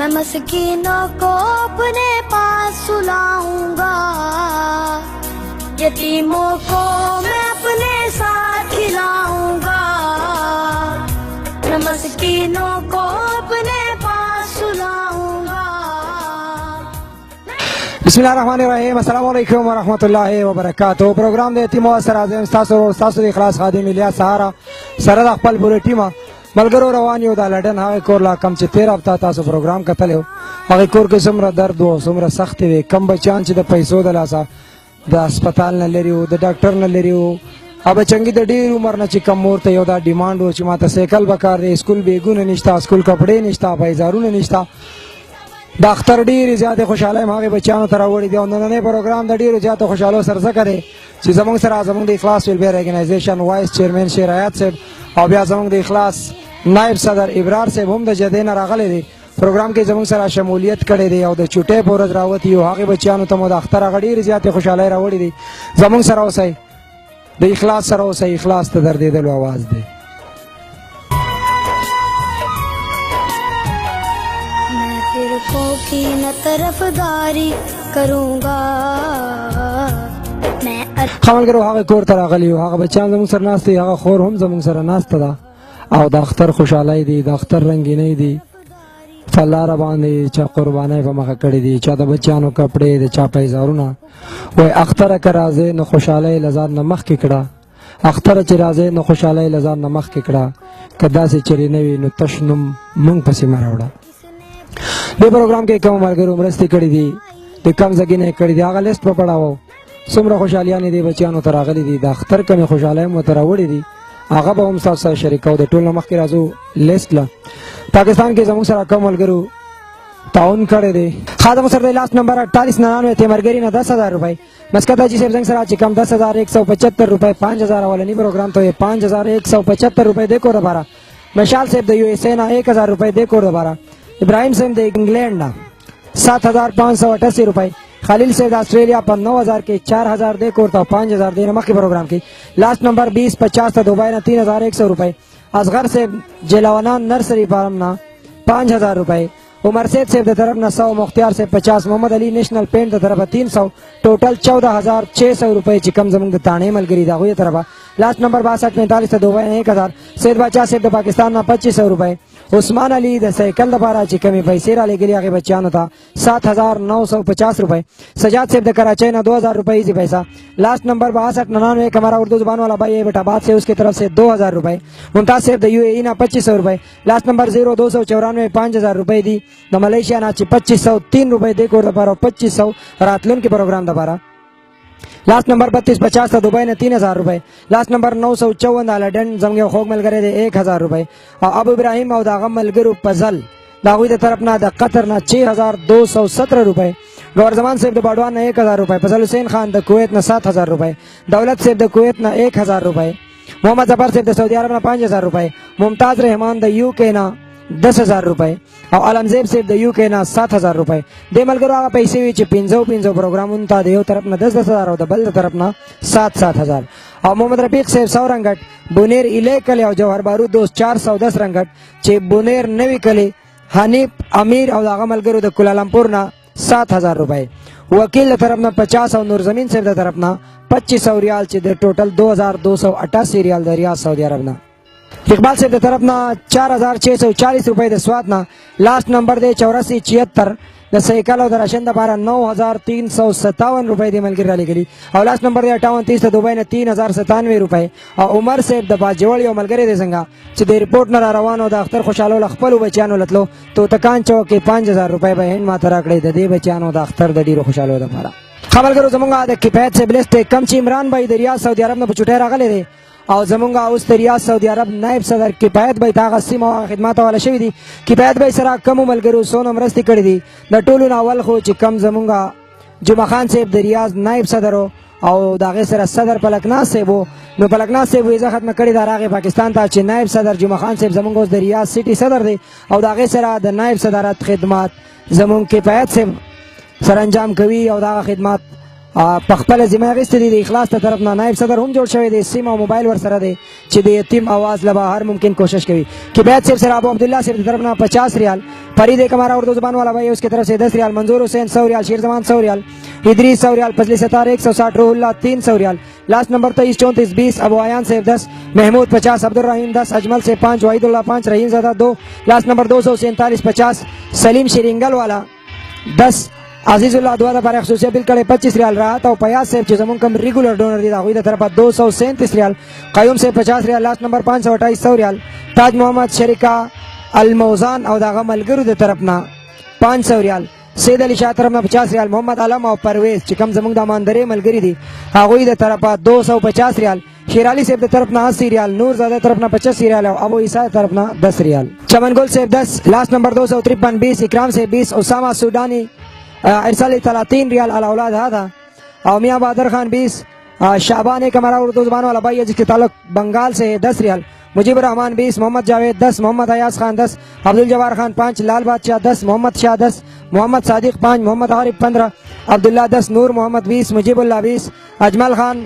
میں مسکینوں کو اپنے پاس سلاؤں گا، یتیموں کو میں اپنے ساتھ کھلاؤں گا، میں مسکینوں کو اپنے پاس سلاؤں گا۔ بسم اللہ الرحمن الرحیم، السلام علیکم ورحمۃ اللہ وبرکاتہ۔ پروگرام دے یتیم سره اعظم تاسو د اخلاص خادم الیاس سهارا سره د خپل پوره ټیمه ملګرو روان یو د لندن هغه کور لا کم چې 13 هفته تاسو پروگرام کتل یو، هغه کور کې څومره درد و څومره سخت وي، کم بچان چې د پیسو د لاسه د هسپتال نه لري وو، د ډاکټر نه لري وو، ابه چنګي د ډیر عمر نه چې کم مور ته یو دا ډیمانډ و چې ماته سایکل بکار دی، اسکول بیګونه نشته، اسکول کپڑے نشته، بایزارونه نشته، د اختر ډېرې زیاتې خوشحالۍ هغې بچیانو ته راوړي دي او نننی پروګرام د ډېرو زیاتو خوشحالو سره ځکه دی چې زموږ سره زموږ د اخلاص ویلفیر ارګنایزیشن وایس چیرمین شیر حیات صاحب او بیا زموږ د اخلاص نائب صدر ابرار صاحب هم د جدې نه راغلی دی، پروګرام کې زموږ سره شمولیت کړی دی او د چوټۍ په ورځ راوتي او هغې بچیانو ته مو د اختر هغه ډېرې زیاتې خوشحالۍ راوړي دي. زموږ سره اوسئ، د اخلاص سره اوسئ، اخلاص ته دردېدلو آواز دی. کی نہ طرفداری کروں گا میں خملګرو هغه کور ته راغلي یو، هغه بچیان زموږ سره ناست دي، هغه خور هم زموږ سره ناسته ده او د اختر خوشحالۍ دي، د اختر رنګینۍ دي په لاره باندې چا قربانۍ په مخه کړې دي، چا د بچیانو کپړې، د چا پیزارونه. وایي اختره که راځې نو خوشحالۍ له ځان نه مخکې کړه، اختره چې راځې نو خوشحالۍ له ځان نه مخکې کړه، که داسې چرې نه وي نو تش نوم مونږ پسې مه راوړه. دې پروګرام کې کوم ملګرو مرستې کړي دي، د کم ځای نه کړي دي، هغه لیست په پړاو څومره خوشحالیانې دې بچیانو ته راغلي دي، د اختر کمې خوشحالۍ مو ته راوړي دي، هغه به هم ستاسو سره شریکوو. د ټول نه مخکې راځو لیست له پاکستان کې زموږ سره کوم ملګرو تعاون کړی دی. خادم سره د لاس نمبر 4899 تیمرګري نه 10,000 روپۍ، مسکت حاجي صاحب زنګ سره چې کم 10,175 روپۍ، 5,000 اولنی پروګرام ته 5,175 روپۍ دې کور دوباره، مشال صاحب د USA نه 1,000 روپۍ دې کور دوباره، ابراہیم صاحب د انگلینڈ نا 7,588 روپے، خلیل صاحب آسٹریلیا پر 9,000 کے 4,000 دے کورتا 5,000 دے نمک کے پروگرام کی، لاسٹ نمبر 2050 تا دبئی نا 3,100 روپے، اصغر صاحب جلاونان نرسری فارم نا 5,000 روپے، عمر سید صاحب دے طرف نا 100، مختار صاحب 50، محمد علی نیشنل پینٹ دے طرف 300، ٹوٹل 14,600 روپے چکم زمانگ دے تانے ملگری دا ہوئی طرف، لاسٹ نمبر 6245 تا دبئی نا 1,000، سید بچہ صاحب دے پاکستان نا 2,500 روپے، عثمان علی د سائیکل دپاره چې کمی پیسې را لګلي هغې بچیانو ته 7,950 روپے، سجاد صاحب د کراچۍ نه 2,000 روپے ایزی پیسہ، لاسٹ نمبر 6299 ایک ہمارا اردو زبان والا بھائی ہے بیٹا بات سے اس کی طرف سے 2,000 روپے، ممتاز صاحب د UAE نا 2,500 روپے، لاسٹ نمبر 0294 5,000 روپے دی، د ملیشیا نا چې 2,503 روپے دے کور دپاره 2,500 راتلون کې پروګرام دپاره، لاسٹ نمبر 3250 تا دبئی نے 3,000 روپے، لاسٹ نمبر 954 دا لندن زمګه خوګ ملګری دی 1,000 روپے، او ابو ابراهیم او دا غم ملګرو پزل دا غوی د طرف نه د قطر نه 6,217 روپے، گور زمان صاحب د باډوان نه 1,000 روپے، فضل حسین خان د کویت نه 7,000 روپے، دولت صاحب د کویت نه 1,000 روپے، محمد ظفر صاحب د سعودی عرب نه 5,000 روپے، ممتاز رحمان د UK نه 10,000 روپے، او علمزیب صاحب د UK نه 7,000 روپے. دې ملګرو هغه پیسې وي چې 5 پروګرامونو ته د یو طرف نه 10,000 او د بل طرف نه 7,000. او محمد رفیق صاحب 100 رنګټ، بونیر الی کلی او جوهر بارود دوست 410 رنګټ، چې بونیر نوی کلی حنیف امیر او هغه ملګرو د کولالمپور نه 7,000 روپے، وکیل د طرف نه 50 او نور زمین صاحب د طرف نه 2,500 ریال چې د ټوټل 2,288 ریال د ریاض سعودی عرب نه، اقبال صاحب د طرف نه 4,640 روپے د سوات نه، لاسٹ نمبر دے 8476 د سایکل او د راشن دپاره 9,357 روپے د ملګري را لګلي، او لاسٹ نمبر دے 5830 د دبئی نه 3,097 روپے، او عمر صاحب د باجوړ یو ملګری دی څنګه چې د ریپورټ نه را روانو د اختر خوشحالو له خپلو بچیانو لتلو توتکان چوک کې 5,000 روپے به هند ماته راکړی د دې بچیانو د اختر د ډېرو خوشحالو دپاره. ښه ملګرو زموږ د کفایت صاحب لیست دی کم چې عمران بھائی د ریاض سعودي عرب نه په چوټۍ راغلی دی، او زمونږ اوس د ریاض سعودي عرب نائب صدر کفایت بھائی ته هغه سیمه او خدمات حواله شوي دي. کفایت بھائی سره کمو ملګرو څونه مرستې کړي دي، د ټولو نه اول خو چې کم زمونږ جمعه خان صاحب د ریاض نائب صدر او د هغې سره صدر پلکناز صاحب و، نو پلکناز صاحب ویزه ختمه کړې ده راغې پاکستان ته چې نائب صدر جمعه خان صاحب زمونږ اوس د ریاض سټي صدر دی، او د هغې سره د نائب صدارت خدمات زمونږ کفایت صاحب سره انجام کوي، او د هغه خدمات پخپل ذمہ اخیستې دي د اخلاص ته طرف نه. نائب صدر هم جوړ شوی دی، سیم او موبایل ورسره دی چې د یتیم آواز لبا ہر ممکن کوشش کوي. کہ بیت صاحب سر ابو عبداللہ صاحب کی طرف نہ 50 ریال. فرید ایک ہمارا اردو زبان والا بھائی اس کی طرف سے 10 ریال. منظور حسین 100 ریال. شیر زمان 100 ریال. ادریس 100 ریال. فضلی ستار 160. روح اللہ 300 ریال. لاسٹ نمبر 23 34 20. ابو عیان صاحب 10. محمود 50. عبدالرحیم 10. اجمل سے 5. وحید اللہ 5. رحیم زادہ 2. لاسٹ نمبر 247 50. سلیم شرینگل والا 10. عزیز اللہ دعا دا پر خصوصیہ بل کڑے 25 ریال. راحت او پیاز صاحب چې زمون کم ریگولر ڈونر دی دا غوی دا طرفا 237 ریال. قیوم سے 50 ریال. لاسٹ نمبر 528 100 ریال. تاج محمد شریکہ الموزان او دا ملګرو د طرفنا 500 ریال. سید علی شاہ طرفنا 50 ریال. محمد علم او پرویز چې کم زمون د ماندرې ملګری دي هغوی د طرفا 250 ریال. شیرالی صاحب د طرفنا 80 ریال. نور زادہ طرفنا 85 ریال او ابو عیسیٰ طرفنا 10 ریال. چمن گل صاحب 10. لاسٹ نمبر 253 20. اکرام سے 20. اسامہ سودانی ارسال 30 ریال علی اولاد هذا. اور میاں بہادر خان 20. شعبان ایک ہمارا اردو زبان والا بھائی ہے جس کے تعلق بنگال سے ہے 10 ریال. مجیب الرحمان 20. محمد جاوید 10. محمد ایاز خان 10. عبدالجوار خان 5. لال بادشاہ 10. محمد شاہ 10. محمد صادق 5. محمد عارف 15. عبداللہ 10. نور محمد 20. مجیب اللہ 20. اجمل خان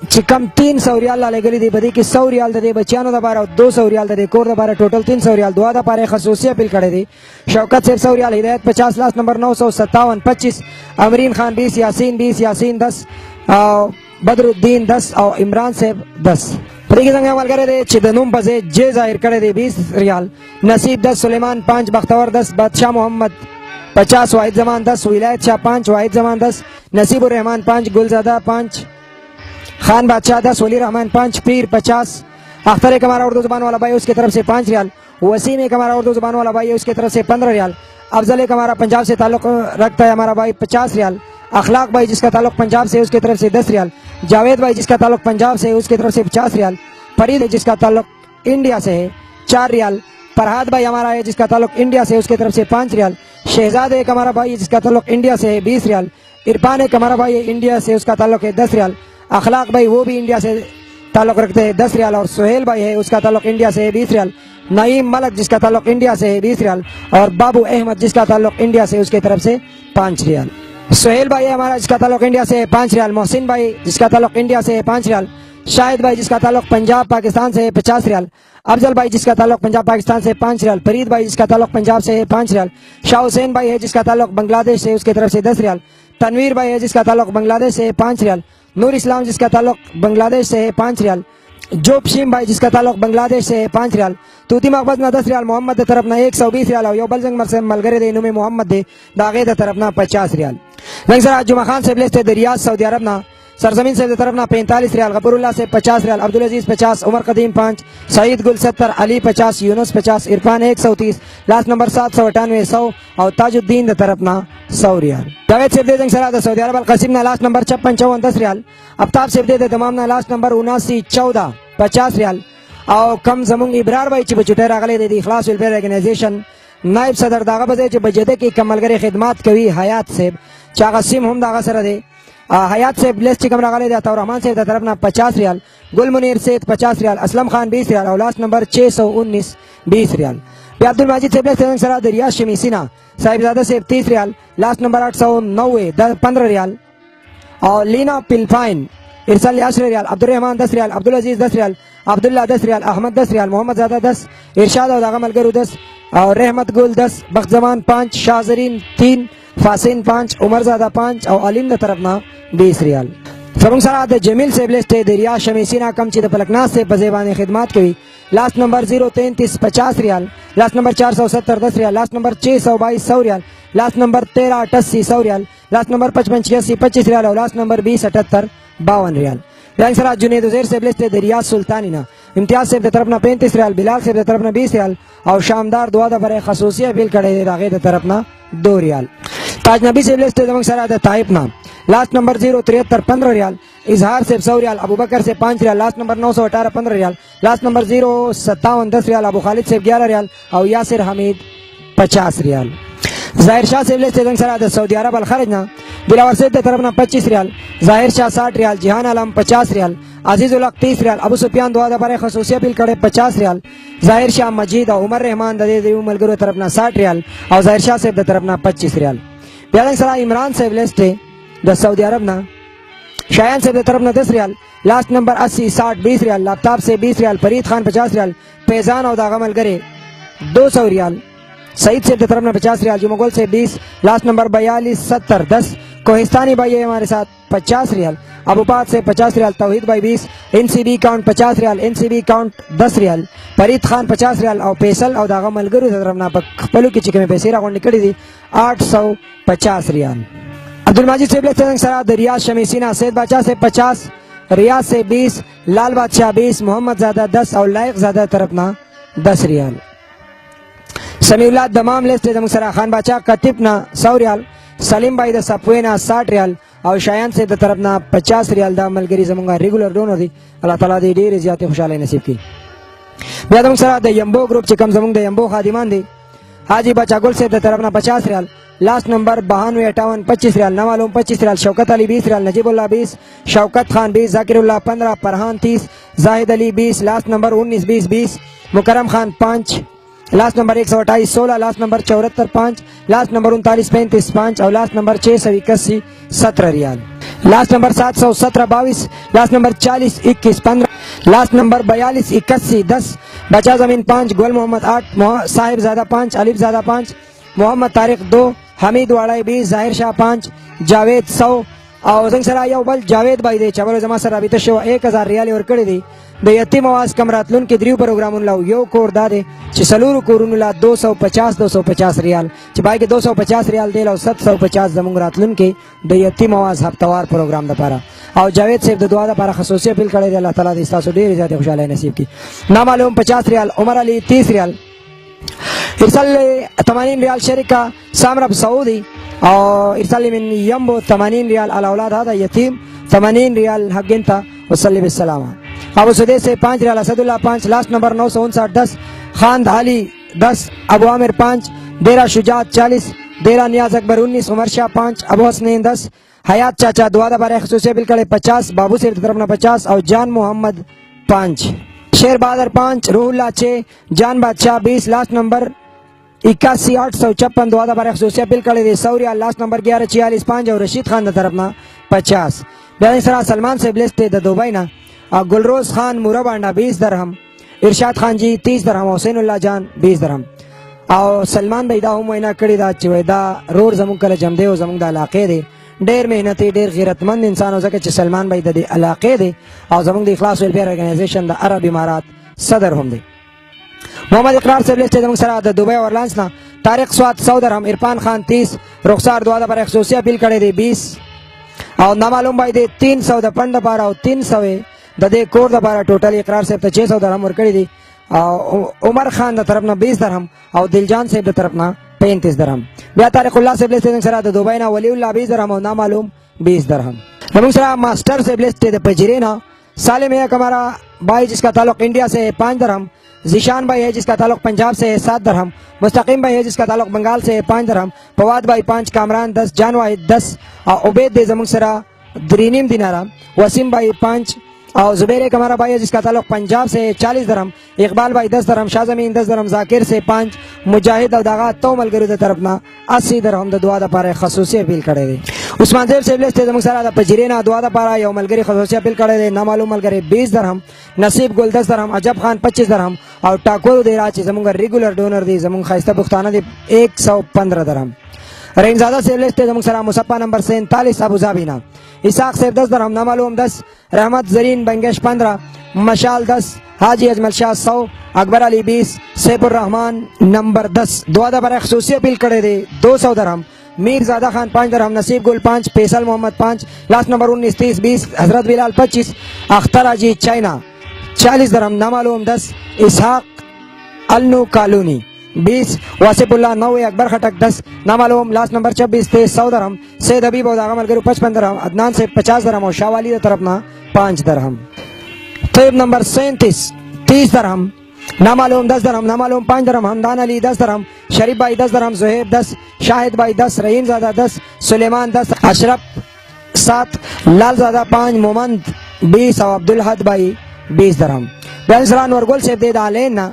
چکم 300 ریال لالے گلی دی بدی کی 100 ریال دے بچیانو دا بارہ 200 ریال دے کور دا بارہ ٹوٹل 300 ریال. دعا دا پارے خصوصی اپیل کڑے دی. شوکت صاحب 100 ریال. ہدایت 50. لاسٹ نمبر 957 25. امرین خان 20. یاسین 20. یاسین 10. بدر الدین 10 او عمران صاحب 10. پریکی سنگے عمل کرے دے چھ دنوم پزے جے ظاہر کڑے دے 20 ریال. نصیب 10. سلیمان 5. بختور 10. بادشاہ محمد 50. واحد زمان 10. ولایت شاہ 5. واحد زمان 10. نصیب الرحمان 5. گلزادہ 5. خان بادشاہ 10. ولی رحمان 5. پیر 50. اختر ایک ہمارا اردو زبان والا بھائی اس کی طرف سے 5 ریال. وسیم ایک ہمارا اردو زبان والا بھائی اس کی طرف سے 15 ریال. افضل ایک ہمارا پنجاب سے تعلق رکھتا ہے ہمارا بھائی 50 ریال. اخلاق بھائی جس کا تعلق پنجاب سے اس کی طرف سے 10 ریال. جاوید بھائی جس کا تعلق پنجاب سے اس کی طرف سے 50 ریال. فرید جس کا تعلق انڈیا سے ہے 4 ریال. فرحاد بھائی ہمارا ہے جس کا تعلق انڈیا سے اس کی طرف سے 5 ریال. شہزاد ایک ہمارا بھائی جس کا تعلق انڈیا سے ہے 20 ریال. عرفان ایک ہمارا بھائی انڈیا سے اس کا تعلق ہے 10 ریال. اخلاق بھائی وہ بھی انڈیا سے تعلق رکھتے ہیں 10 ریال. اور سہیل بھائی ہے اس کا تعلق انڈیا سے ہے 20 ریال. نعیم ملک جس کا تعلق انڈیا سے ہے 20 ریال. اور بابو احمد جس کا تعلق انڈیا سے اس کی طرف سے 5 ریال. سہیل بھائی ہمارا جس کا تعلق انڈیا سے ہے 5 ریال. محسن بھائی جس کا تعلق انڈیا سے ہے 5 ریال. شاہد بھائی جس کا تعلق پنجاب پاکستان سے ہے 50 ریال. افضل بھائی جس کا تعلق پنجاب پاکستان سے 5 ریال. فرید بھائی جس کا تعلق پنجاب سے ہے 5 ریال. شاہ حسین بھائی ہے جس کا تعلق بنگلہ دیش سے اس کی طرف سے 10 ریال. تنویر بھائی ہے جس کا تعلق بنگلہ دیش سے ہے 5 ریال. نور اسلام جس کا تعلق بنگلہ دیش سے ہے 5 ریال. جوب شیم بھائی جس کا تعلق بنگلہ دیش سے ہے 5 ریال. توتی مقبض نہ 10 ریال. محمد دے طرف نہ 120 ریال. اور یو بلزنگ مرسے ملگرے دے نومی محمد دے داغے دے طرف نہ 50 ریال. لنگ سر جمعہ خان سے بلیس دے ریاض سعودی عرب نہ سرزمین سے طرف نہ 45 ریال. غفور اللہ سے 50 ریال. عبدالعزیز 50. عمر قدیم 5. سعید گل 70. علی 50. یونس 50. عرفان 130. لاسٹ نمبر 798 100. اور تاج الدین طرف نہ 100 ریال. جاوید سے دے دیں سر سعودی عرب. القاسم نہ لاسٹ نمبر 56 54 10 ریال. ابتاب سے دے دے تمام نہ لاسٹ نمبر 79 14 50 ریال. اور کم زمونگ ابرار بھائی چھ بچٹے راغلے دے دی اخلاص ویلفیئر آرگنائزیشن نائب صدر داغا بزے چھ بجدے کی کملگری خدمات کوي حیات صاحب چاغه سیم هم داغا سره دی. حیات صاحب لیس چکم راغلے دے. عطا رحمان صاحب طرف نہ 50 ریال. گل منیر سے 50 ریال. اسلم خان 20 ریال. اور لاسٹ نمبر 619 20 ریال. عبد المجید صاحب لیس سرا دریا شمیسینا صاحبزادہ سے 30 ریال. لاسٹ نمبر 890 15 ریال. اور لینا پلفائن ارسال 10 ریال. عبدالرحمان 10 ریال. عبدالعزیز 10 ریال. عبداللہ 10 ریال. احمد 10 ریال. محمد زادہ 10. ارشاد اور داغا ملگرو 10. اور رحمت گل 10. بخت زمان 5. شاہ زرین 3. فاسین 5. عمر زادہ 5. اور علیم دا طرف نہ 20 ریال. فرنگ سرات جمیل سے بلسٹے دریا شمیسینا کم چید پلکناس سے پزیبان خدمات کوي. لاسٹ نمبر 033 50 ریال. لاسٹ نمبر 470 10 ریال. لاسٹ نمبر 622 100 ریال. لاسٹ نمبر 1388 100 ریال. لاسٹ نمبر 5586 25 ریال. اور لاسٹ نمبر 2078 52 ریال. رنگ سرات جنید عزیر سے بلسٹے دریا سلطانینا امتیاز سے طرف نہ 35 ریال. بلال سے طرف نہ 20 ریال. اور شامدار دعا دا برے خصوصی اپیل کڑے راغے دے طرف نہ 2 ریال. تاج نبی سے بلسٹے دمنگ سرات طائف نہ لاسٹ نمبر 073 15 ریال. اظہار سے 100 ریال. ابو بکر سے 5 ریال. لاسٹ نمبر 918 15 ریال. لاسٹ نمبر 057 10 ریال. ابو خالد سے 11 ریال. اور یاسر حمید 50 ریال. ظاہر شاہ سے بلسٹے دمنگ سرات سعودی عرب الخرجنا بلاور سے طرف نہ 25 ریال. ظاہر شاہ 60 ریال. جہان عالم 50 ریال. عزیز الحق 30 ریال. ابو سفیان دعا دا برے خصوصی اپیل کڑے 50 ریال. ظاہر شاہ مجید اور عمر رحمان دے دیو ملگرو طرف نہ 60 ریال. اور ظاہر شاہ سے طرف نہ 25 ریال. بیادنگ سرا عمران سے بلسٹے د سعودی عرب نا. شایان سے طرف نا 10 ریال. لاسٹ نمبر 80 60 20 ریال. لاپتاب سے 20 ریال. فرید خان 50 ریال. پیزان اور داغا ملگرے 200 ریال. سعید سے طرف نا 50 ریال. جو مغل سے 20. لاسٹ نمبر 42 70 10. کوہستانی بھائی ہے ہمارے ساتھ 50 ریال. ابوپات سے 50 ریال. توحید بھائی 20. ان سی بی کاؤنٹ 50 ریال. ان سی بی کاؤنٹ 10 ریال. فرید خان 50 ریال. اور پیسل اور داغا ملگرو سے طرف نا پلو کی چکے میں پیسے راغون نکڑی دی 850 ریال. عبدالماجد سے بلے سراد. ریاض شمیسینہ. سید بادشاہ سے 50. ریاض سے 20. لال بادشاہ 20. محمد زادہ 10. اور لائق زادہ طرف نا 10 ریال. سمیع اللہ دمام لیسٹ سرا. خان بادشاہ کتب نا 100 ریال. سلیم بھائی دا سپوینا 60 ریال. اور شایان سے دا طرف نا 50 ریال. دا ملگری زمونگا ریگولر ڈونر دی. اللہ تعالیٰ دی دیر زیادہ خوشحالی نصیب کی. بیا زمونگ سرا دا یمبو گروپ چکم زمونگ دا یمبو خادمان دی. حاجی بچا گل سے دا طرف نا 50 ریال. لاسٹ نمبر 92 58 25 ریال. نوالوم 25 ریال. شوکت علی 20 ریال. نجیب اللہ 20. شوکت خان 20. ذاکر اللہ 15. فرحان 30. زاہد علی 20. لاسٹ نمبر 19 20 20. مکرم خان 5. لاسٹ نمبر 128 16. لاسٹ نمبر 74 5. لاسٹ نمبر 39 35 5. اور لاسٹ نمبر 681 17 ریال. لاسٹ نمبر 717 22. لاسٹ نمبر 40 21 15. لاسٹ نمبر 42 81 10. بچا زمین 5. گل محمد 8. صاحب زادہ 5. علیف زادہ 5. محمد طارق 2. حمید واڑائی 20. ظاہر شاہ 5. جاوید 100. اور زنگ سرا یو بل جاوید بھائی دے چبل زما سره رابطه شو 1000 ریال ور کړی دی. د یتیم आवाज کمراتلون کې دریو پروګرامونه لاو یو کور داده چې سلورو کورونو لا 250 ریال چې بای کې 250 ریال دی لاو 750 زمونږ راتلون کې د یتیم आवाज هفتوار پروګرام لپاره. او جاوید صاحب د دعا لپاره خصوصي اپیل کړی دی. الله تعالی دې تاسو ډیر زیات خوشاله نصیب کړي. نامعلوم 50 ریال. عمر علی 30 ریال. ارسال 80 ریال شرکا سامرب سعودی. اور ارسال من یمبو 80 ریال. الاولاد هذا یتیم 80 ریال حق انت وصلی بالسلام. ابو سدے سے 5 ریال. اسد اللہ 5. لاسٹ نمبر 959 10. خاند علی 10. ابو عامر 5. ڈیرا شجاعت 40. ڈیرا نیاز اکبر 19. عمر شاہ 5. ابو حسنین 10. حیات چاچا دعا دبارے خصوصی بل کڑے 50. بابو سے طرف 50. اور جان محمد 5. شیر بہادر 5. روح اللہ 6. جان بادشاہ 20. لاسٹ نمبر 81 856. دعا دبارے خصوصی بل کڑے 100 ریال. لاسٹ نمبر 11 46 5. اور رشید خان طرف 50. بیان سرا سلمان سے بلسٹ د دبئی نا. گلروز خان مورا بانڈا 20 درہم. ارشاد خان جی 30 درہم. حسین اللہ جان 20 درہم. او سلمان بھائی دا هم وینا کړی دا چې دا رور زمونږ کله جمع دی او زمونږ د علاقې دی. ډېر محنتي ډېر غیرتمند انسان او ځکه چې سلمان بھائی د دې علاقې دی او زمونږ د اخلاص ویلفیر ارګنایزیشن د عرب امارات صدر هم دی. محمد اقرار سے بلسٹ زمونږ سره د دبئی اورلانس نا. طارق سواد 100 درہم. عرفان خان 30. رخسار دعا د پر خصوصي اپیل کړی دی 20. او نامعلوم بھائی دی 300 د پند پاره او 300 د دې کور د پاره ټوټل اقرار صاحب ته 600 درهم ورکړي دي. عمر خان د طرف نه 20 درهم. او دلجان صاحب د طرف نه 35 درهم. بیا طارق الله صاحب له سره د دوبۍ نه ولی الله 20 درهم او نامعلوم 20 درهم. موږ سره ماسٹر صاحب له د پجری نه. سالم ہے ہمارا بھائی جس کا تعلق انڈیا سے ہے 5 درہم. ذیشان بھائی ہے جس کا تعلق پنجاب سے ہے 7 درہم. مستقیم بھائی ہے جس کا تعلق بنگال سے ہے 5 درہم. فواد بھائی 5. کامران 10. جان واحد 10. عبید دے زمون سرا درینیم دینارا. وسیم بھائی 5. اور زبیر ایک ہمارا بھائی ہے جس کا تعلق پنجاب سے 40 درہم. اقبال بھائی 10 درہم. شاہ زمین 10 درہم. ذاکر سے 5. مجاہد اور داغا تو ملگرو دے طرف نا 80 درہم د دعا د پاره خصوصی اپیل کړي دي. عثمان زیب سے بلسته زموږ سره د پجرینا دعا د پاره یو ملګری خصوصی اپیل کړي دي. نامعلوم ملګری 20 درہم. نصیب گل 10 درہم. عجب خان 25 درہم. اور ٹاکور دے راچ زموږ ریګولر ډونر دی زموږ خاصه پښتانه دی 115 درہم. رینزادہ سے بلسته زموږ سره مصفا نمبر 47 ابو ظبی نا. اسحاق سے 10 درہم. نامعلوم 10. رحمت زرین بنگش 15. مشال 10. حاجی اجمل شاہ 100. اکبر علی 20. سیف الرحمان نمبر 10 دعا دا برای خصوصی اپیل کڑے دے 200 درہم. میر زادہ خان 5 درہم. نصیب گل 5. فیصل محمد 5. لاسٹ نمبر 19 30 20. حضرت بلال 25. اختر حاجی چائنا 40 درہم. نامعلوم 10. اسحاق النو کالونی 20. واسف اللہ 9. اکبر خٹک 10. نامعلوم لاسٹ نمبر 26 تے 100 درہم. سید حبیب اور داغا ملگرو 55 درہم. عدنان سے 50 درہم. اور شاہ والی طرف نا 5 درہم. طیب نمبر 37 30 درہم. نامعلوم 10 درہم. نامعلوم 5 درہم. حمدان علی 10 درہم. شریف بھائی 10 درہم. زہیب 10. شاہد بھائی 10. رحیم زادہ 10. سلیمان 10. اشرف 7. لال زادہ 5. مومند 20. اور عبدالحد بھائی 20 درہم. بیانسران ورگل سے دے دالین نا.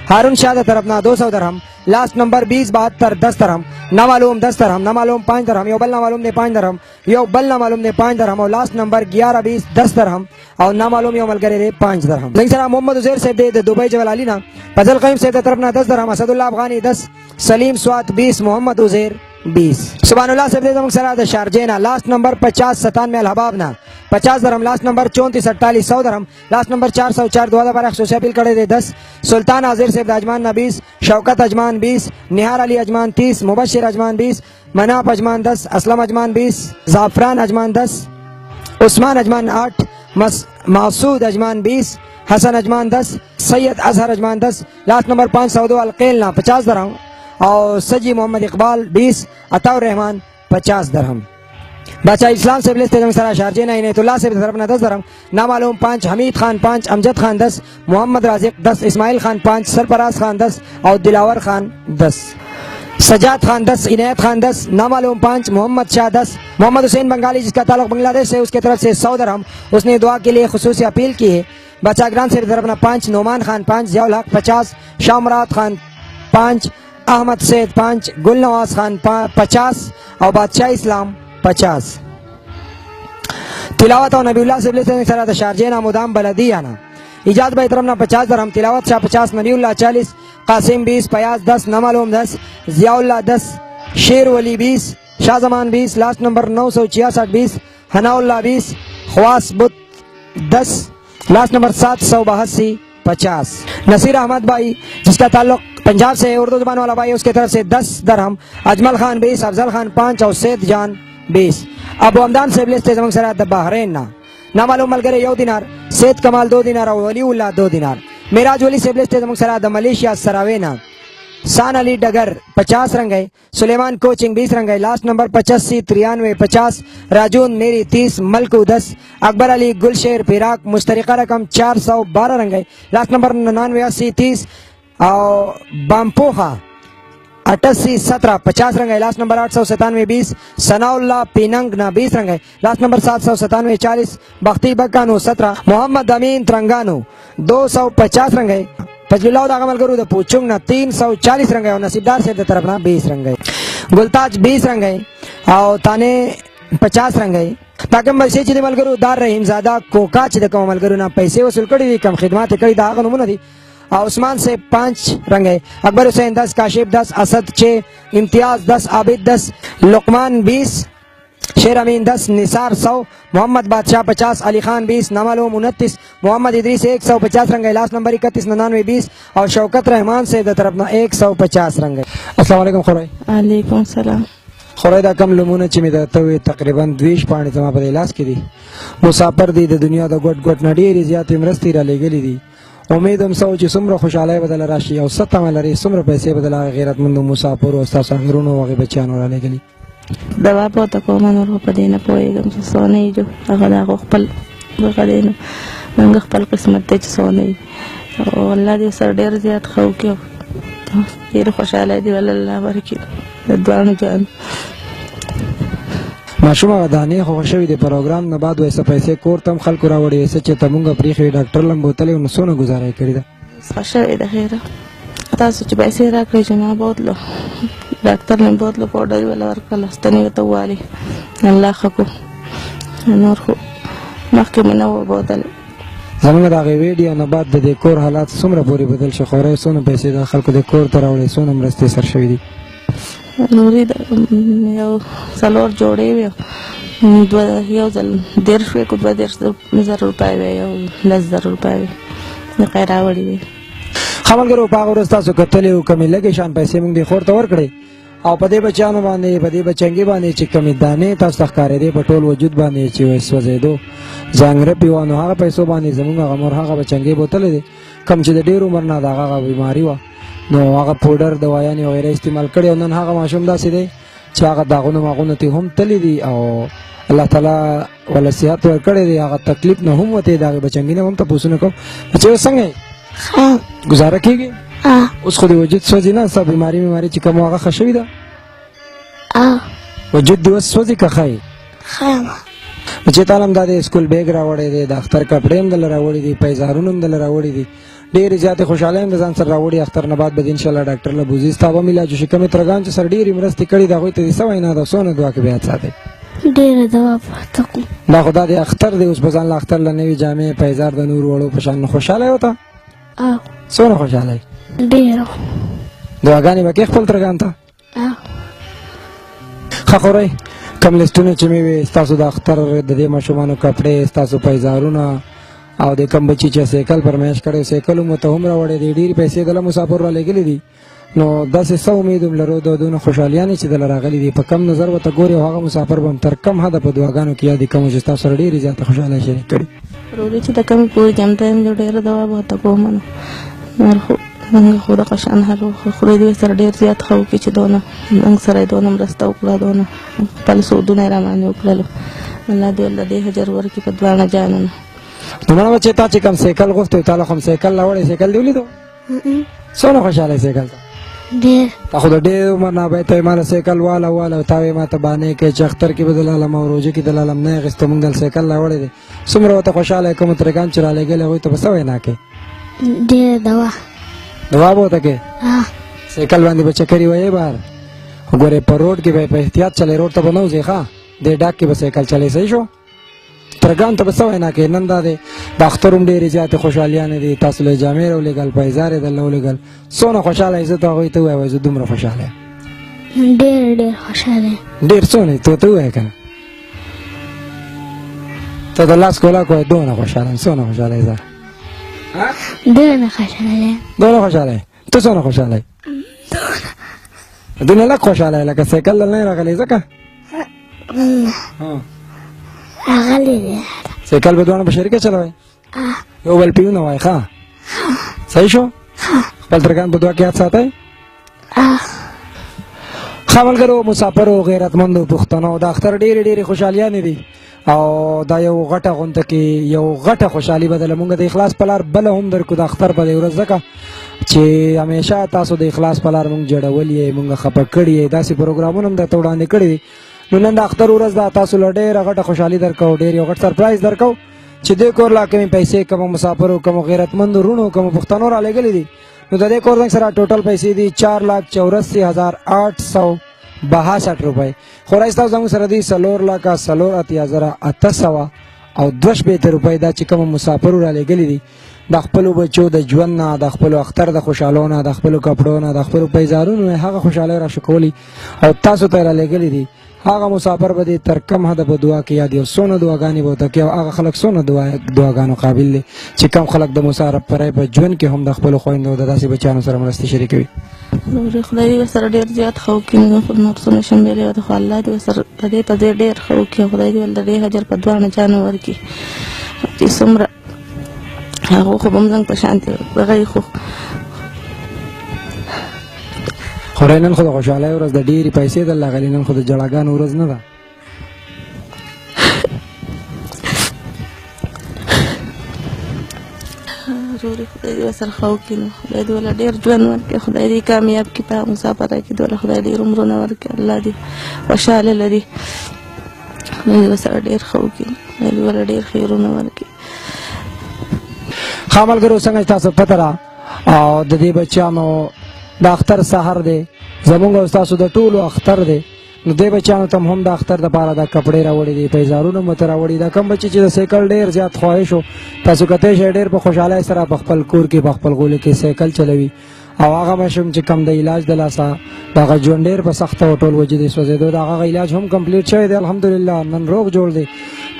ہارون شاہ طرف نا 200 درہم. لاسٹ نمبر 20 72 10 درہم. نامعلوم 10 درہم، نامعلوم 5 درہم، یو بل نامعلوم دے 5 درہم، یو بل نامعلوم دے 5 درہم، اور لاسٹ نمبر 1120 10 درہم، اور نامعلوم یو ملګری دے 5 درہم. زنګ سره محمد عزیر صاحب دے دبئی جلالی نا، فضل قیم صاحب دے طرف نا 10 درہم، اسد اللہ افغانی 10، سلیم سوات 20، محمد عزیر 20. سبحان اللہ صاحب دے زنګ سره د شارجہ نا لاسٹ نمبر 5097 الحباب نا 50 درہم، لاسٹ نمبر 3448 100 درہم، لاسٹ نمبر 404 دعا پر 100 سے اپیل کرے دے 10. سلطان حاضر صاحب اجمان نا 20، شوکت اجمان 20، نہار علی اجمان 30، مبشر اجمان 20، مناف اجمان 10، اسلم اجمان 20، زعفران اجمان 10، عثمان اجمان 8، معصود اجمان 20، حسن اجمان 10، سید اظہر اجمان 10، لاسٹ نمبر 502 القیل نا 50 درہم، اور سجی محمد اقبال 20، عطا الرحمان 50 درہم. بادشاہ اسلام سے بلست سرا شارجہ نا عنایت اللہ سے طرف نا 10 درہم، نامعلوم 5، حمید خان 5، امجد خان 10، محمد رازق 10، اسماعیل خان 5، سرفراز خان 10، اور دلاور خان 10، سجاد خان 10، عنایت خان 10، نامعلوم 5، محمد شاہ 10، محمد حسین بنگالی جس کا تعلق بنگلہ دیش سے، اس کے طرف سے 100 درہم، اس نے دعا کے لیے خصوصی اپیل کی ہے. بادشاہ گران سے طرف نا 5، نعمان خان 5، ضیاء الحق 50، شامرات خان 5، احمد سید 5، گل نواز خان 50، اور بادشاہ اسلام 50. تلاوت اور نبی اللہ سے سرات شارجہ نا مدام بلدیہ نا ایجاز بھائی طرف نا 50 درہم، تلاوت شاہ 50، نبی اللہ 40، قاسم 20، پیاز 10، نامعلوم 10، ضیاء اللہ 10، شیر ولی 20، شاہ زمان 20، لاسٹ نمبر 966 20، حنا اللہ 20، خواص بت 10، لاسٹ نمبر 782 50. نصیر احمد بھائی جس کا تعلق پنجاب سے اردو زبان والا بھائی، اس کے طرف سے 10 درہم، اجمل خان 20، افضل خان 5، اور سید جان 20. ابو حمدان سے بلست زمان سرات بحرین نا نامعلوم ملګری 1 دینار، سید کمال 2 دینار، اور ولی اللہ 2 دینار. میراج ولی سے بلست زمان سرات ملیشیا سراوے نا سان علی ڈگر 50 رنگے، سلیمان کوچنگ 20 رنگے، لاسٹ نمبر 85 93 50، راجون میری 30، ملکو 10، اکبر علی گلشیر پیراک مشترکہ رقم 412 رنگے، لاسٹ نمبر 99 80 30، اور بامپوخا 88 17 50 رنگے، لاسٹ نمبر 897 20، ثناء اللہ پیننگ نا 20 رنگے، لاسٹ نمبر 797 40، بختی بکانو 17، محمد امین ترنگانو 250 رنگے، فضل اللہ دا عمل کرو دا پوچھنگ نا 340 رنگے، اور نصیبدار سے دا طرف نا 20 رنگے، گلتاج 20 رنگے، اور تانے 50 رنگے. تاکہ مرسی چی دی عمل کرو دار رحیم زادہ کوکا چی دا کم عمل کرو نا پیسے وصول کری دی، کم خدمات کری دا آغا نمونہ دی، اور عثمان سے 5 رنگے، اکبر حسین 10، کاشف 10، اسد 6، امتیاز 10، عابد 10، لقمان 20، شیر امین 10، نثار 100، محمد بادشاہ 50، علی خان 20، نامعلوم 29، محمد ادریس 150 رنگے، لاسٹ نمبر 31 99 20، اور شوکت رحمان سے دا طرف نا 150 رنگے. السلام علیکم خورائی. علیکم السلام. خورائی دا کم لمونه چې مې درته وې تقریبا 2 پاڼې زما په الیاس کې دي، مسافر دي، د دنیا د ګوټ ګوټ نه ډېرې زیاتې مرستې رالیږلې دي. امید هم سو چې څومره خوشحالۍ به دله راشي او څه تمه لري څومره پیسې به دله هغې غیرتمندو مسافرو او ستاسو انګرونو او هغې بچیانو رالیږلي. دوا پورته کوم نور په دې نه پوهېږم چې څه نه وي، هغه د هغو خپل دغه دی نو موږ خپل قسمت دی چې څه نه وي، او الله دې سره ډېر زیات ښه وکړي، ډېرې خوشحالۍ دې ولې الله ورکړي د دواړو جان. ماشوم هغه دانې خو شوي د پروګرام نه بعد وایسه پیسې کور ته هم خلکو راوړې وایسه چې ته مونږ پرېښې وې ډاکټر له هم بوتلې نو څونه ګزاره یې کړې ده؟ ښه شوې ده خیره، تاسو چې پیسې راکړې چې ما بوتلو ډاکټر نه بوتلو پاوډر یې وله ورکړله ستنې ورته ووالې، الله ښه کړو، نور خو مخکې مې نه وه بوتلې. زمونږ د هغې ویډیو نه بعد د دې کور حالات څومره پورې بدل شي؟ خورۍ څونه پیسې د خلکو د کور ته راوړې، څونه مرستې سر شوي دي؟ نورې یو 4 جوړې وې، یو ځل 10 وې که 20,000 روپۍ وې، یو 10,000 روپۍ وې نقی راوړې وې. ښه ملګرو په هغه ورځ تاسو کتلې وو کمې لږې شان پیسې مونږ دې خور ته ورکړې، او په دې بچیانو باندې په دې بچنګې باندې چې کمې دانې تاسو ته ښکارېدې په ټول وجود باندې چې سوځېدو زنګرپې وه، نو هغه پیسو باندې زمونږ هغه مور هغه بچنګې بوتلې دي کم چې د ډېر عمر نه د هغه بیماري وه، نو هغه پوډر دوایانې وغیره استعمال کړي، او نن هغه ماشوم داسې دی چې هغه داغونه ماغونه ترې هم تللی دي، او الله تعالی وله صحت ورکړی دی، هغه تکلیف نه هم وتی د هغې بچنګي نه هم تپوسونه کوم. بچې اوس څنګه یې؟ ګزاره کېږي؟ اوس خو د وجود سوځي نه؟ ستا بیماري چې کوم هغه ښه شوي ده؟ وجود دې اوس سوځي که ښه یې؟ بچې تا هم دا د اسکول بیګ راوړی دی، د اختر کپړې هم دله راوړي دي، پیزارونه هم دله راوړي دي، ډېرې زیاتې خوشحالۍ هم د ځان سره راوړي. اختر نه بعد به د انشاءالله ډاکټر له بوزي ستا به ملاج وشي. کومې ترګان چې سره ډېرې مرستې کړي د هغوی ته دې څه وینا ده؟ څونه دعا کې به یاد ساتئ؟ ډېره دعا پورته کوم. دا خو دا د اختر دی، اوس به ځان له اختر له نوې جامې پیزار د نورو وړو په شان خوشحاله یې وته؟ څونه خوشحاله یې؟ ډېره. دعاګانې به کې خپل ترګان ته؟ ښه خورئ. کوم لیسټونه چې مې وې ستاسو د اختر د دې ماشومانو کپړې، ستاسو پیزارونه او د کوم بچي چې سایکل فرمایش کړی سایکل مو ته هم راوړی دی، ډېرې پیسې دله مسافر رالیږلي دي. نو داسې څه امید هم لرو د دونه خوشحالیانې چې دله راغلي دي. په کم نظر ورته ګوري او هغه مسافر به هم تر کم حده په دعاګانو کې یادې کوم چې ستاسو سره ډېرې زیاته خوشحالۍ شریک کړي. ضروري چې د کمې پورې جمع یم جو ډېره دعا به ورته کوم نو نور خو موږ خو دغه شان حال خدای دې سره ډېر زیات ښه وکړي چې دونه موږ سره یې دونه مرسته وکړه، دونه خپل سودونه یې راباندې وکړلو. الله دې الله دې اجر ورکړي په دواړه جانونه. نو مړه بچې تا چې کوم سایکل غوښتی تا له خو هم سایکل راوړی، سایکل دې ولیدو؟ څونه خوشحاله سایکل ته؟ ډېر. تا خو د ډېر عمر نه به ته یې ما له سایکل واله او تا وې ما ته بانې کوې چې اختر کې به دلالم او روژه کې دلالم نه اخېسته موږ دل سایکل راوړی دی. څومره ورته خوشحاله یې کوم ترګان چې رالیږلي هغوی ته به څه وینا کوې؟ ډېره دعا. دعا به ورته کوې؟ سایکل باندې به چکرې ویې بهر؟ ګورې په روډ کې به په احتیاط چلی، روډ ته به نه وځې ښه، دې ډاک کې به سایکل چلی. صحیح شو؟ ترګان ته به څه وینا کوې؟ نن دا دی د اختر هم ډېرې زیاتې خوشحالیانې دي، تاسو له جامې راولېږل، پیزار یې درله ولېږل. څونه خوشحاله یې؟ زه ته هغوی ته ووایه زه دومره خوشحاله یم. ډېر خوشحاله یم. ډېر څونه تو ته ووایه که نه؟ ته د لاس کولاک وایه دونه خوشحاله یم. څونه خوشحاله یې زه؟ دونه خوشحاله یم. دونه خوشحاله یې؟ ته څونه خوشحاله یې؟ دونه لږ خوشحاله یې لکه سایکل دلته نه یې راغلی ځکه؟ راغلی دی. سایکل به دواړه په شریکه چلوئ؟ یو بل پیونه وایي ښه؟ صحیح شو؟ خپل ترګان په دعا کې یاد ساتئ. ښه ملګرو، مسافرو، غیرتمندو پښتنو، د اختر ډېرې ډېرې خوشحالیانې دي او دا یو غټه غونډه کې یو غټه خوشحالي به دله مونږ د اخلاص په لار بله هم درکړو د اختر په دې ورځ، ځکه چې همیشه تاسو د اخلاص په لار مونږ جوړولي یې، مونږ خفه کړي یې، داسې پروګرامونه هم درته وړاندې کړي دي. نو نن د اختر ورځ دا تاسو له ډېره غټه خوشحالي درکوو، ډېر یو غټ سرپرایز درکوو چې دې کور لا کومې پیسې کومو مسافرو کومو غیرتمندو وروڼو کومو پښتنو رالیږلي دي. نو د دې کور زنګ سره ټوټل پیسې دي 4,84,862 روپۍ. خو رئیس تاسو زموږ سره دي 4,04,800 او 2 روپۍ. دا چې کومو مسافرو رالیږلي دي د خپلو بچو د ژوند نه، د خپلو اختر د خوشحالو نه، د خپلو کپړو نه، د خپلو پیزارونو هغه خوشحالۍ راشکولي او تاسو ته یې رالیږلي دي. هغه مسافر به دې تر کم حده په دعا کې یاد یو څونه دعاګانې به ورته کوي او هغه خلک څونه دعاګانو قابل دي چې کم خلک د مسافرۍ په ژوند کې هم د خپلو خویندو د داسې بچیانو سره مرستې شریکوي. نور خدای دې سره ډېر زیات ښه وکړي. موږ نور څه نشم ویلی، خو الله دې سره د دې په ځای ډېر ښه وکړي. خدای دې ول د ډېر اجر په دواړه جانو ورکړي. چې څومره هغه خو به هم زموږ په شانتې هغه خو خورای نن خو د خوشحالۍ ورځ د ډېرې پیسې درله غلي، نن خو د جړاګانو ورځ نه ده. ضروري خدای دې ورسره ښه وکړي. نو خدای دې ول ډېر ژوند ورکړي، خدای دې کامیاب کړي په مسافره کې، دې خدای ډېر عمرونه ورکړي، الله دې خوشحاله لري، خدای دې ورسره ډېر ښه وکړي، خدای دې ول ډېر خیرونه ورکړي. ښه ملګرو، څنګه چې تاسو پته ده او د دې بچیانو د اختر سهار دی، زمونږ او ستاسو د ټولو اختر دی. نو دې بچیانو ته هم د اختر دپاره دا کپړې راوړي دي، پیزارونه مو ته راوړي. دا کوم بچي چې د سایکل ډېر زیات خواهش و، تاسو کتی شئ ډېر په خوشحالۍ سره په خپل کور کې په خپل غولي کې سایکل چلوي او هغه ماشوم چې کم د علاج د لاسه د هغه ژوند ډېر په سخته او ټول وجود یې سوځېدو، د هغه علاج هم کمپلیټ شوی دی الحمدلله، نن روغ جوړ دی.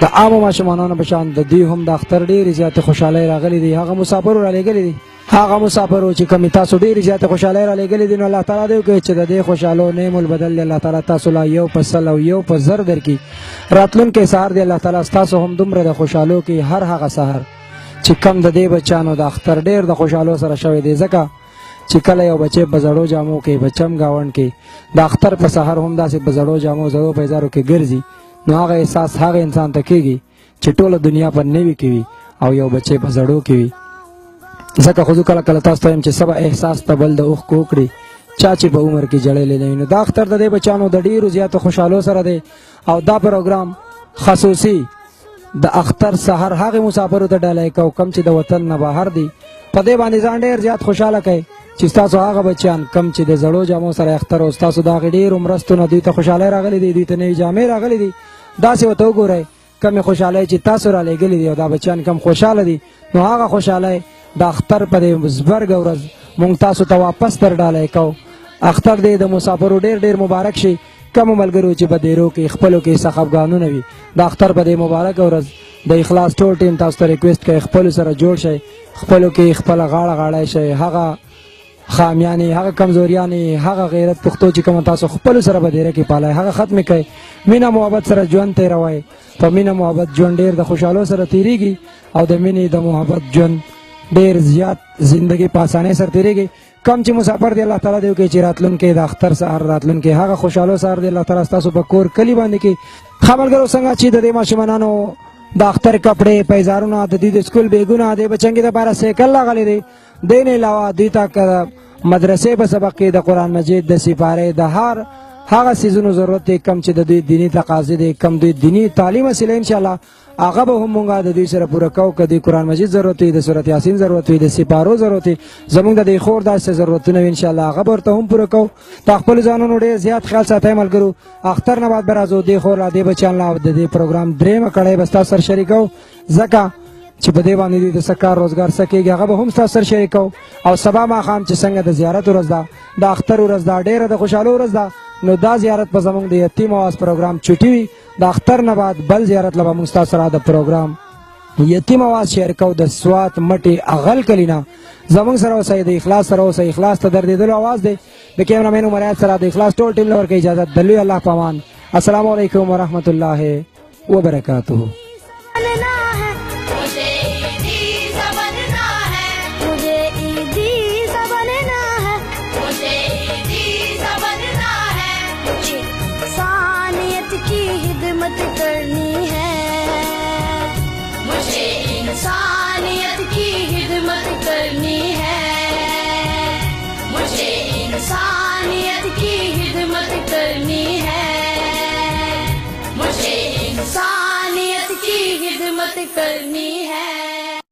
د عامو ماشومانو په شان د دوی هم د اختر ډېرې زیاتې خوشحالۍ راغلي دي. هغه مسافرو رالیږلي دي، هغه مسافرو چې کومې تاسو ډېرې زیاتې خوشحالۍ رالیږلي دي. نو الله تعالی دې وکړي چې د دې خوشحالو نعم البدل دی الله تعالی تاسو لا یو په سل او یو په زر درکړي. راتلونکی سهار دی الله تعالی ستاسو هم دومره د خوشحالو کې هر هغه سهار چې کم د دې بچیانو د اختر ډېر د خوشحالو سره شوی دی، ځکه چې کله یو بچی په زړو جامو کې بچم گاونډ کې د اختر په سهار هم داسې په زړو جامو زړو پیزارو کې ګرځي، نو هغه احساس هغه انسان ته کېږي چې ټوله دنیا په نوي کې وي او یو بچی په زړو کې وي. ځکه خو زه کله کله تاسو ته وایم چې سبا احساس ته بل د اوښکو وکړي چا چې په عمر کې جړلی نه وي. نو دا اختر د دې بچیانو د ډېرو زیاتو خوشحالو سره دی او دا پروګرام خصوصي د اختر سحر هغه مسافرو ته ډالۍ کو کم چې د وطن نه بهر دي. په دې باندې ځان ډېر زیات خوشحاله کوي چې تاسو هغه بچیان کم چې د زړو جامو سره اختر او تاسو دا ډېر مرستو نه دوی ته خوشحالي راغلي دي، دوی ته نوې جامې راغلي دي. داسې ورته وګورئ کمې خوشحالۍ چې تاسو را لېږلي دي او دا بچیان کم خوشحاله دي، نو هغه خوشحالۍ د اختر په دې زبرګه ورځ مونږ تاسو ته واپس در ډالۍ کوو. اختر دې د مسافرو ډېر ډېر مبارک شي. کمو ملګرو چې په دیرو کې خپلو کې څه خفګانونه وي، د اختر په دې مبارکه ورځ د اخلاص ټول ټیم تاسو ته ریکویسټ کوي خپلو سره جوړ شئ، خپلو کې خپله غاړه غاړی شئ، هغه خامیانې، هغه کمزوریانې، هغه غیرت پښتو چې کومه تاسو خپلو سره په دیره کې پالئ هغه ختمې کړئ. مینه محبت سره ژوند تېروئ. په مینه محبت ژوند ډېر د خوشحالو سره تېرېږي او د مینې د محبت ژوند ډېر زیات زندګي په اسانۍ سره تېرېږي. کم چې مسافر دی الله تعالی دې وکړي چې راتلونکی د اختر سهار راتلونکی هغه خوشحالو سهار دی الله تعالی ستاسو په کور کلي باندې کې. ښه ملګرو څنګه چې د دې ماشومانانو د اختر کپړې پیزارونه د دوی د سکول بیګونه د بچنګې دپاره سایکل راغلی دی. دې نه علاوه دوی ته که مدرسې په سبق کې د قرآن مجید د سپارې د هر هغه څیزونو ضرورت دی کم چې د دوی دیني تقاضې دی کم دوی دیني تعلیم حاصله انشاءالله هغه به هم مونږ د دوی سره پوره کوو. که د قرآن مجید ضرورت وي، د سورت یاسین ضرورت وي، د سپارو ضرورت وي، زمونږ د دې خور داسې ضرورتونه وي انشاءالله هغه به ورته هم پوره کوو. د خپلو ځانونو ډېر زیات خیال ساتئ ملګرو. اختر نه بعد به راځو دې خور لا دې بچیان لا د دې پروګرام درېیمه کړۍ به ستاسو سره شریکوو، ځکه چې په دې باندې دوی د څه کار روزګار څه کېږي هغه به هم ستاسو سره شریکوو. او سبا ماښام چې څنګه د زیارت ورځ ده، د اختر ورځ ده، ډېره د خوشحالو ورځ ده، نو دا زیارت به زمونږ د یتیم اواز پروګرام چوټي وي. د اختر نه بعد بل زیارت له به مونږ ستاسو سره د پروګرام یتیم اواز شیر کوو د سوات مټې اغل کلینا. زمونږ سره اوسئ، د اخلاص سره اوسئ. اخلاص ته دردېدلو آواز دی. د کیمرامین عمر ایاز سره د اخلاص ټول ټیم له ورکوي اجازت. د لوی الله په امان. السلام علیکم ورحمۃ اللہ وبرکاتہ. کرنی ہے مجھے انسانیت کی خدمت کرنی ہے، مجھے انسانیت کی خدمت کرنی ہے، مجھے انسانیت کی خدمت کرنی ہے.